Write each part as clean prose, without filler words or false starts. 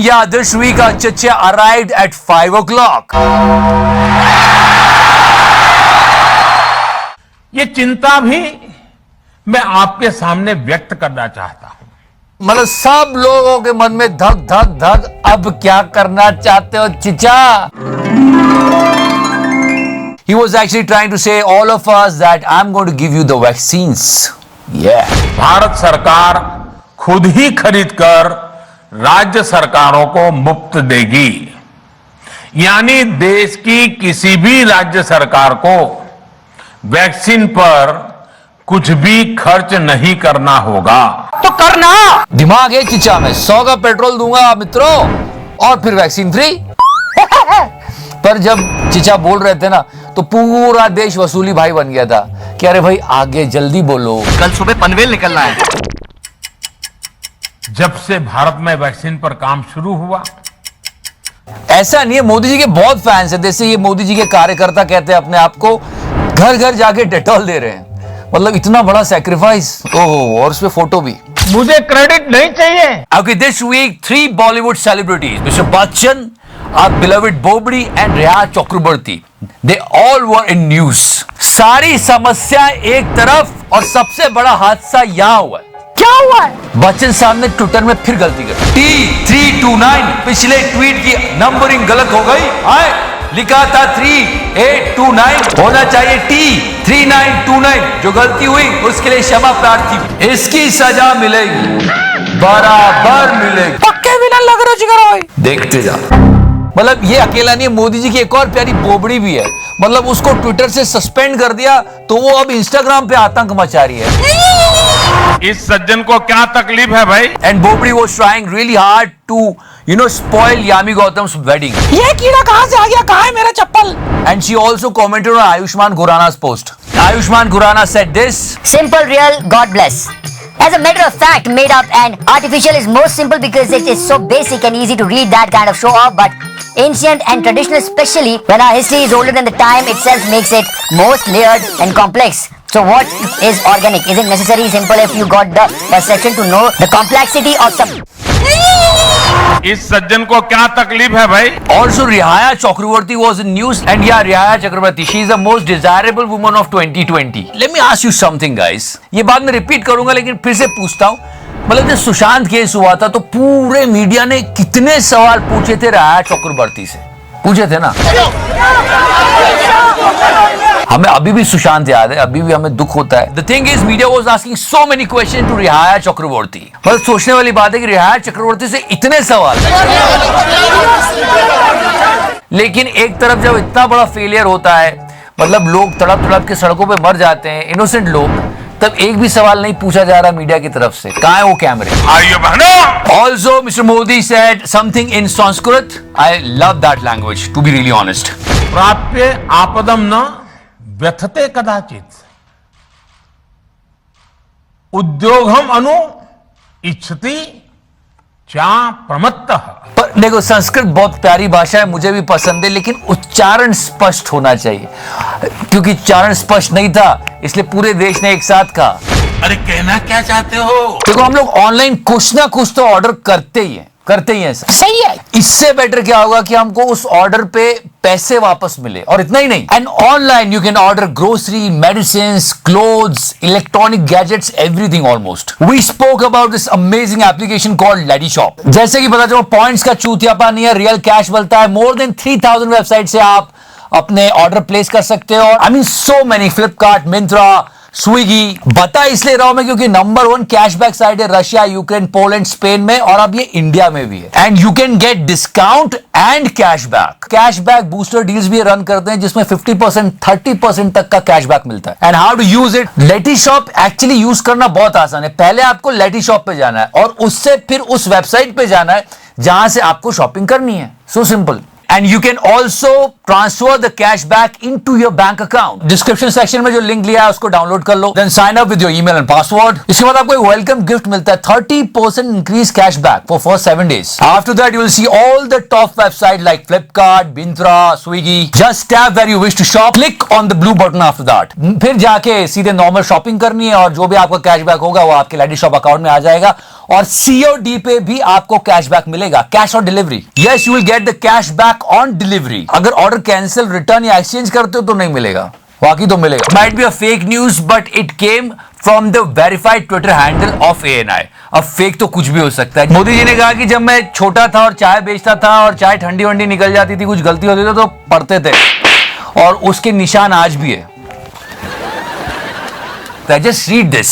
yeah, this week our Chacha arrived at 5 o'clock. ये चिंता भी मैं आपके सामने व्यक्त करना चाहता हूं। मतलब सब लोगों के मन में धक धक धक, अब क्या करना चाहते हो चिचा? He was actually trying to say all of us that I'm going to give you the vaccines. Yeah. Bharat सरकार खुद ही खरीद कर राज्य सरकारों को मुफ्त देगी, यानी देश की किसी भी राज्य सरकार को वैक्सीन पर कुछ भी खर्च नहीं करना होगा। तो करना दिमाग है चिचा में, 100 का पेट्रोल दूंगा मित्रों और फिर वैक्सीन फ्री। पर जब चिचा बोल रहे थे ना तो पूरा देश वसूली भाई बन गया था कि अरे भाई आगे जल्दी बोलो, कल सुबह पनवेल निकलना है। जब से भारत में वैक्सीन पर काम शुरू हुआ, ऐसा नहीं है, मोदी जी के बहुत फैंस हैं। जैसे ये मोदी जी के कार्यकर्ता कहते हैं अपने आप को, घर घर जाके डेटॉल दे रहे हैं। मतलब इतना बड़ा सैक्रिफाइस, ओहो, और उसमें फोटो भी। मुझे क्रेडिट नहीं चाहिए। Okay, this week 3 Bollywood celebrities, Mr. Bachchan, our beloved Bobri and Reha Chakraborty, they all were in news. सारी समस्या एक तरफ और सबसे बड़ा हादसा यहाँ हुआ। क्या हुआ? बच्चन साहब ने ट्विटर में फिर गलती कर दी। T329 पिछले ट्वीट की नंबरिंग गलत हो गई। लिखा था 3829, होना चाहिए T3929। जो गलती हुई उसके लिए क्षमा प्रार्थी। इसकी सजा मिलेगी, बराबर मिलेगी। पक्के बिना लग रहा है, देखते जा। मतलब ये अकेला नहीं, मोदी जी की एक और प्यारी बोबड़ी भी है। मतलब उसको ट्विटर से सस्पेंड कर दिया तो वो अब इंस्टाग्राम पे आतंक मचा रही है। इस सज्जन को क्या तकलीफ है भाई? And Bobri was trying really hard to, spoil Yami Gautam's wedding. ये कीड़ा कहाँ से आ गया? कहाँ है मेरा चप्पल? And she also commented on Ayushmann Khurrana's post. Ayushmann Khurrana said this: Simple, real, God bless. As a matter of fact, made up and artificial is most simple because it is so basic and easy to read that kind of show off, but ancient and traditional, especially when our history is older than the time itself, makes it most layered and complex. So what is organic? Is it necessary simple if you got the perception to know the complexity of some? इस सज्जन को क्या तकलीफ है भाई? Also, Rihaya Chakraborty was in news, and yeah, Rihaya Chakraborty, she is the most desirable woman of 2020. Let me ask you something, guys. ये बात मैं repeat करूंगा लेकिन फिर से पूछता हूँ। मतलब जब सुशांत केस हुआ था तो पूरे मीडिया ने कितने सवाल पूछे थे रिहाया चक्रवर्ती से? पूछे थे ना? हमें अभी भी सुशांत याद है, अभी भी हमें दुख होता है। The thing is, media was asking so many questions to रिहाया चक्रवर्ती। मतलब सोचने वाली बात है कि रिहाया चक्रवर्ती से इतने सवाल, लेकिन एक तरफ जब इतना बड़ा फेलियर होता है, मतलब लोग तड़प तड़प के सड़कों पे मर जाते हैं, इनोसेंट लोग, तब एक भी सवाल नहीं पूछा जा रहा मीडिया की तरफ से। कहाँ है वो कैमरे? Also, Mr. Modi said something in Sanskrit. I love that language, to be really honest. प्राप्य आपदम न व्यथते कदाचित, उद्योगम अनु इच्छति चा प्रमत्तः। पर देखो, संस्कृत बहुत प्यारी भाषा है, मुझे भी पसंद है, लेकिन उच्चारण स्पष्ट होना चाहिए। क्योंकि उच्चारण स्पष्ट नहीं था इसलिए पूरे देश ने एक साथ कहा। अरे कहना क्या चाहते हो? देखो, हम लोग ऑनलाइन कुछ ना कुछ तो ऑर्डर करते ही हैं, सही है। इससे बेटर क्या होगा कि हमको उस ऑर्डर पे पैसे वापस मिले, और इतना ही नहीं, and online you can order grocery, medicine, clothes, electronic gadgets, everything almost. We spoke about this amazing application called LetyShop. जैसे कि पता चलो पॉइंट्स का चूतियापा नहीं है, रियल कैश मिलता है। मोर देन 3000 वेबसाइट से आप अपने ऑर्डर प्लेस कर सकते हो। I mean so many, Flipkart, Myntra, Swiggy. बता इसलिए रहा हूं मैं क्योंकि नंबर 1 कैशबैक साइट है रशिया, यूक्रेन, पोलैंड, स्पेन में, और अब ये इंडिया में भी है। And you can get discount and cashback booster deals भी रन करते हैं जिसमें 50%, 30% तक का कैशबैक मिलता है। And how to use it? LetyShop actually use करना बहुत आसान है। पहले आपको लेटीशॉप पे जाना है और उससे फिर उस वेबसाइट पे जाना है जहां से आपको शॉपिंग करनी है। So simple. And you can also transfer the cash back into your bank account. Description section में जो लिंक लिया है उसको डाउनलोड कर लो. Then sign up with your email and password. इसके बाद आपको एक वेलकम गिफ्ट मिलता है, 30% increase cashback for first 7 days. After that you will see all the top websites like Flipkart, Myntra, Swiggy. Just tap where you wish to shop. Click on the blue button after that. फिर जाके सीधे normal shopping करनी है और जो भी आपका cashback होगा वो आपके लेडी शॉप अकाउंट में आ जाएगा और COD पे भी आपको कैशबैक मिलेगा, cash on delivery. Yes, you will get the cashback on delivery. अगर ऑर्डर कैंसिल, रिटर्न या एक्सचेंज करते हो तो नहीं मिलेगा, बाकी तो मिलेगा। Might be a fake news but it came from the verified Twitter handle of ANI। अब फेक तो कुछ भी हो सकता है। मोदी जी ने कहा कि जब मैं छोटा था और चाय बेचता था और चाय ठंडी वंडी निकल जाती थी, कुछ गलती होती थी तो पढ़ते थे, और उसके निशान आज भी है। Just read this.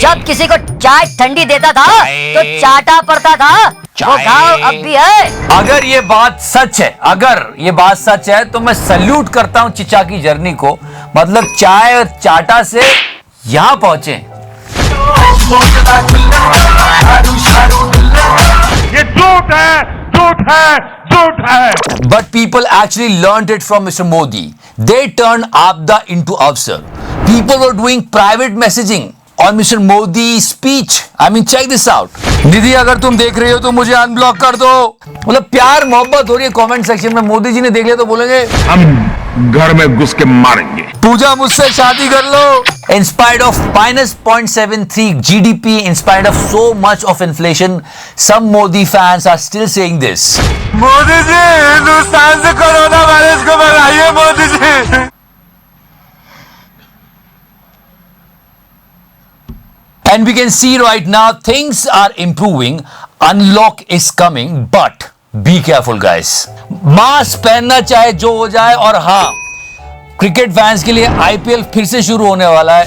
जब किसी को चाय ठंडी देता था तो चाटा पड़ता था, वो घाव अब भी है। अगर ये बात सच है, अगर ये बात सच है तो मैं सल्यूट करता हूं चिचा की जर्नी को। मतलब चाय और चाटा से यहां पहुंचे। ये झूठ है, झूठ है, झूठ है। But people actually learned it from Mr. Modi. They turned Abda into Avsar. People were doing private messaging on Mr. Modi's speech. I mean, check this out. दीदी अगर तुम देख रही हो तो मुझे अनब्लॉक कर दो। मतलब प्यार मोहब्बत हो रही है कमेंट सेक्शन में। मोदी जी ने देख लिया तो बोलेंगे हम घर में घुस के मारेंगे। पूजा मुझसे शादी कर लो। In spite of minus 0.73 GDP, in spite of so much of inflation, some Modi fans are still saying this. Modi ji, Hindustan से कोरोना वायरस को भगाइए Modi ji. And we can see right now things are improving. Unlock is coming, but be careful, guys. Mask पहनना चाहे जो हो जाए। और हाँ, cricket fans के लिए IPL फिर से शुरू होने वाला है।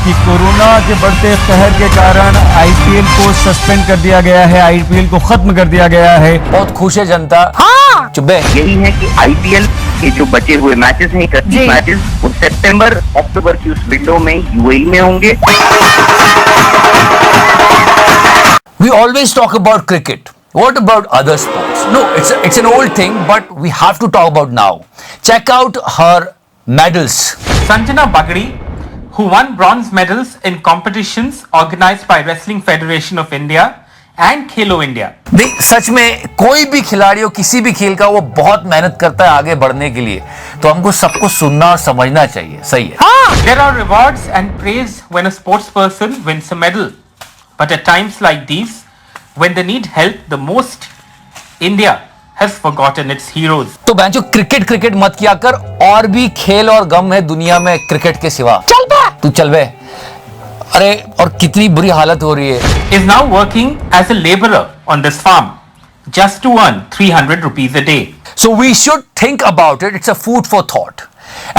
कि कोरोना के बढ़ते कहर के कारण IPL को सस्पेंड कर दिया गया है, IPL को खत्म कर दिया गया है। बहुत खुश है जनता। हाँ, चुप्पे। यही है कि IPL के जो बचे हुए मैचेस हैं, 31 मैचेस, वो सितंबर अक्टूबर की उस विंडो में UAE में होंगे। We always talk about cricket. What about other sports? No, it's an old thing, but we have to talk about now. Check out her medals. Sanjana Bagri, who won bronze medals in competitions organized by Wrestling Federation of India and Khelo India. नहीं, सच में कोई भी खिलाड़ी हो किसी भी खेल का, वो बहुत मेहनत करता है आगे बढ़ने के लिए। तो हमको सबको सुनना और समझना चाहिए। सही है। There are rewards and praise when a sports person wins a medal. But at times like these, when they need help the most, India has forgotten its heroes. तो बेंचो क्रिकेट मत किया कर। और भी खेल और गम है दुनिया में क्रिकेट के सिवा। चल बे, तू चल बे। अरे और कितनी बुरी हालत हो रही है। Is now working as a laborer on this farm just to earn 300 rupees a day. So we should think about it. It's a food for thought.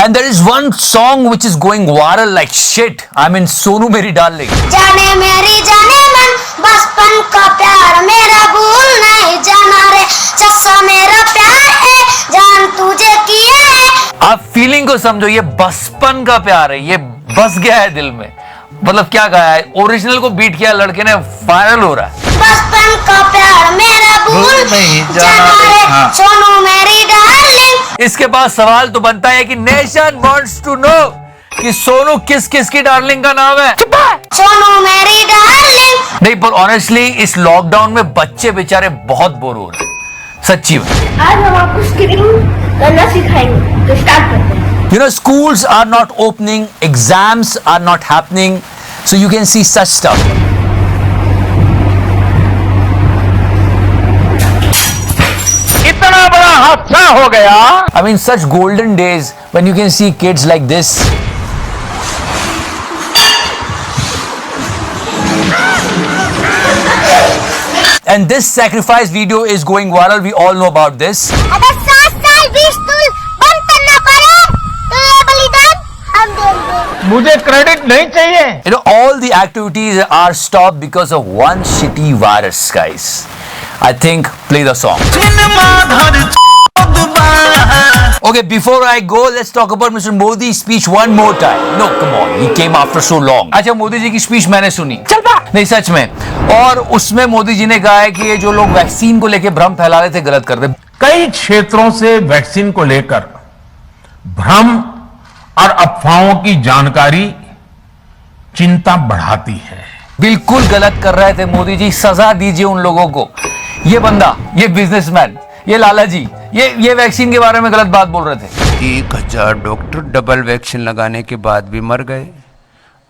And there is one song which is going viral like shit. I mean, Sonu Meri Darling. जाने मेरी जाने मन, बचपन का प्यार मेरा भूल नहीं जाना रे, चस्सा मेरा प्यार है, जान तुझे किया है। आप फीलिंग को समझो, ये बचपन का प्यार है, ये बस गया है दिल में। मतलब क्या गाया है, ओरिजिनल को बीट किया लड़के ने, वायरल हो रहा है। बचपन का प्यार मेरा भूल नहीं जाना रे, सोनू मेरी डार्लिंग। इसके बाद सवाल तो बनता है कि नेशन वांट्स टू नो कि सोनू किस किस की डार्लिंग का नाम है। सोनू मेरी डार्लिंग। नहीं, पर ऑनेस्टली इस लॉकडाउन में बच्चे बेचारे बहुत बोर हो रहे हैं, सच्ची में। आज हम आपको स्क्रीन करना सिखाएंगे, तो स्टार्ट करते हैं। You know, schools are not opening, exams are not happening, so you can see such stuff. इतना बड़ा हादसा हो गया। I mean, such golden days when you can see kids like this. And this sacrifice video is going viral. We all know about this. अगर 7 साल 20 तुल बंद करना पड़े तो ये बलिदान हम देंगे। मुझे क्रेडिट नहीं चाहिए। You know, all the activities are stopped because of one shitty virus, guys. I think play the song. Okay, before I go, let's talk about Mr. Modi's speech one more time. No, come on, he came after so long. अच्छा, मोदी जी की speech मैंने सुनी। चल बा। नहीं, सच में। और उसमें मोदी जी ने कहा है कि ये जो लोग वैक्सीन को लेके भ्रम फैला रहे थे, गलत कर दे। कई क्षेत्रों से वैक्सीन को लेकर भ्रम और अफवाहों की जानकारी चिंता बढ़ाती है। बिल्कुल गलत कर रहे थे मोदी जी, सजा दीजिए उन लोगों को। ये बंदा, ये बिजनेसमैन, ये लाला जी, ये वैक्सीन के बारे में गलत बात बोल रहे थे। 1000 डॉक्टर डबल वैक्सीन लगाने के बाद भी मर गए।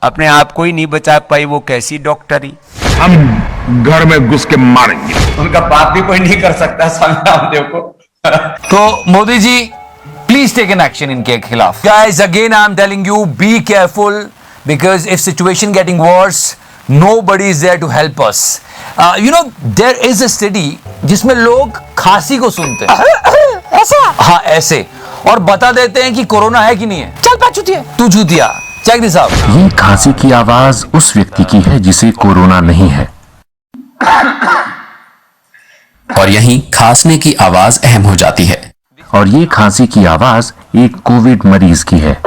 अपने आप को ही नहीं बचा पाई, वो कैसी डॉक्टरी। हम घर में घुस के मारेंगे। उनका पाप भी कोई नहीं कर सकता स्वामी रामदेव को। तो Modi ji please take an action इनके खिलाफ। Guys again I am telling you be careful because if situation getting worse nobody is there to help us. You know there is a study जिसमें लोग खांसी को सुनते हैं ऐसा, हाँ ऐसे, और बता देते हैं कि कोरोना है कि नहीं है। चल पा चुतिया, तू चुतिया। Check this out. ये खांसी की आवाज उस व्यक्ति की है जिसे कोरोना नहीं है, और यहीं खांसने की आवाज अहम हो जाती है। और ये खांसी की आवाज एक कोविड मरीज की है।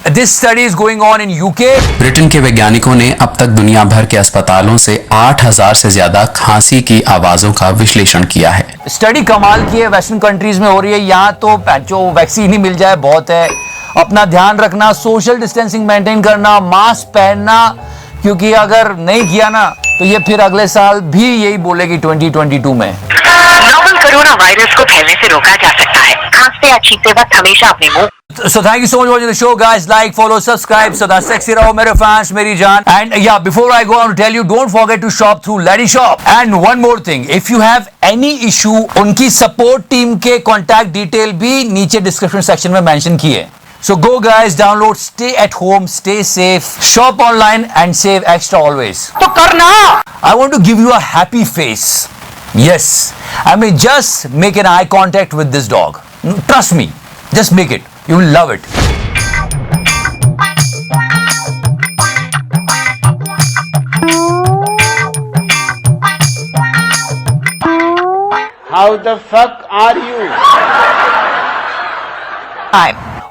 This study is going on in UK. Britain के वैज्ञानिकों ने अब तक दुनिया भर के अस्पतालों से 8,000 से ज्यादा खांसी की आवाजों का विश्लेषण किया है। स्टडी कमाल की है, वेस्टर्न कंट्रीज में हो रही है। यहाँ तो जो वैक्सीन ही मिल जाए बहुत है। अपना ध्यान रखना, सोशल डिस्टेंसिंग मेंटेन करना, मास्क पहनना, क्योंकि अगर नहीं किया ना तो ये फिर अगले साल भी यही बोलेगी 2022 में। नोवल कोरोना वायरस को फैलने से रोका जा सकता है। खांसते या छींकते वक्त हमेशा अपने मुंह। So thank you so much for watching the show, guys. Like, follow, subscribe. सदा sexy रहो मेरे fans, मेरी जान. And yeah, before I go on to tell you, don't forget to shop through Laddy Shop. And one more thing, if you have any issue, उनकी support team के contact detail भी नीचे description section में mention किए। So go guys, download, stay at home, stay safe, shop online and save extra always. तो करना! I want to give you a happy face. Yes, I mean just make an eye contact with this dog. Trust me, just make it. You will love it. How the fuck are you?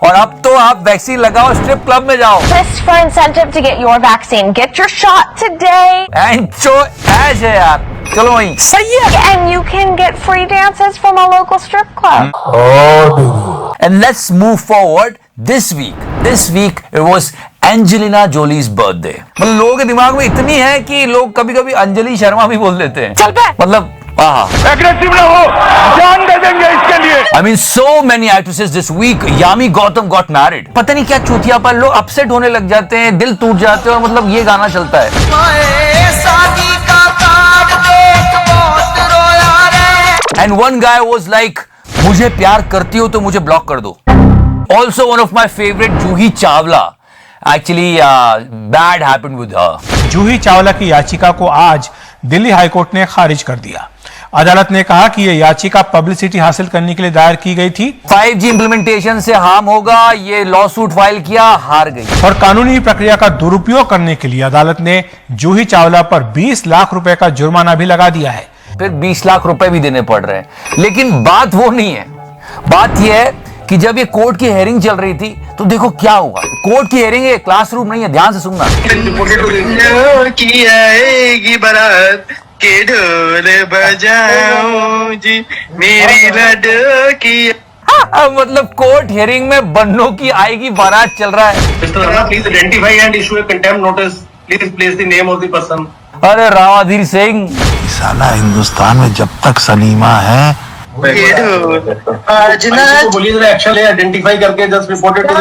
और अब तो आप vaccine लगाओ, strip club में जाओ। List for incentive to get your vaccine. Get your shot today. And जो ऐश है यार, चलो वहीं। सही है। And you can get free dances from a local strip club. And let's move forward. This week it was Angelina Jolie's birthday. मतलब लोगों के दिमाग में इतनी है कि लोग कभी-कभी अंजलि शर्मा भी बोल देते हैं। चल पे। मतलब एग्रेसिव ना हो, जान दे देंगे इसके लिए। I mean so many actresses this week. Yami Gautam got married. पता नहीं क्या चूतिया पर लोग अपसेट होने लग जाते हैं, दिल टूट जाते हैं और मतलब ये गाना चलता है। And one guy was like, मुझे प्यार करती हो तो मुझे ब्लॉक कर दो। Also one of my favorite, Juhi Chawla. Actually, bad happened with her. Juhi Chawla की याचिका को आज दिल्ली हाईकोर्ट ने खारिज कर दिया। अदालत ने कहा कि यह याचिका पब्लिसिटी हासिल करने के लिए दायर की गई थी। 5G इंप्लीमेंटेशन से हार्म होगा, ये लॉ सूट फाइल किया, हार गई। और कानूनी प्रक्रिया का दुरुपयोग करने के लिए अदालत ने जूही चावला पर 20 लाख रुपए का जुर्माना भी लगा दिया है। फिर 20 लाख रुपए भी देने पड़ रहे हैं। लेकिन बात वो नहीं है, बात यह है कि जब ये कोर्ट की हेयरिंग चल रही थी तो देखो क्या हुआ। कोर्ट की हेयरिंग है, क्लासरूम नहीं है, ध्यान से सुनना। के ढोल बजाओ जी मेरी लड्डू की। मतलब कोर्ट हियरिंग में बन्नों की आएगी बारात चल रहा है। Please identify and issue a contempt notice. Please place the name of the person. अरे रावाधीर सिंह, साला हिंदुस्तान में जब तक सलीमा है बोलिए एक्शन ले, आइडेंटिफाई करके जस्ट रिपोर्टेड टू द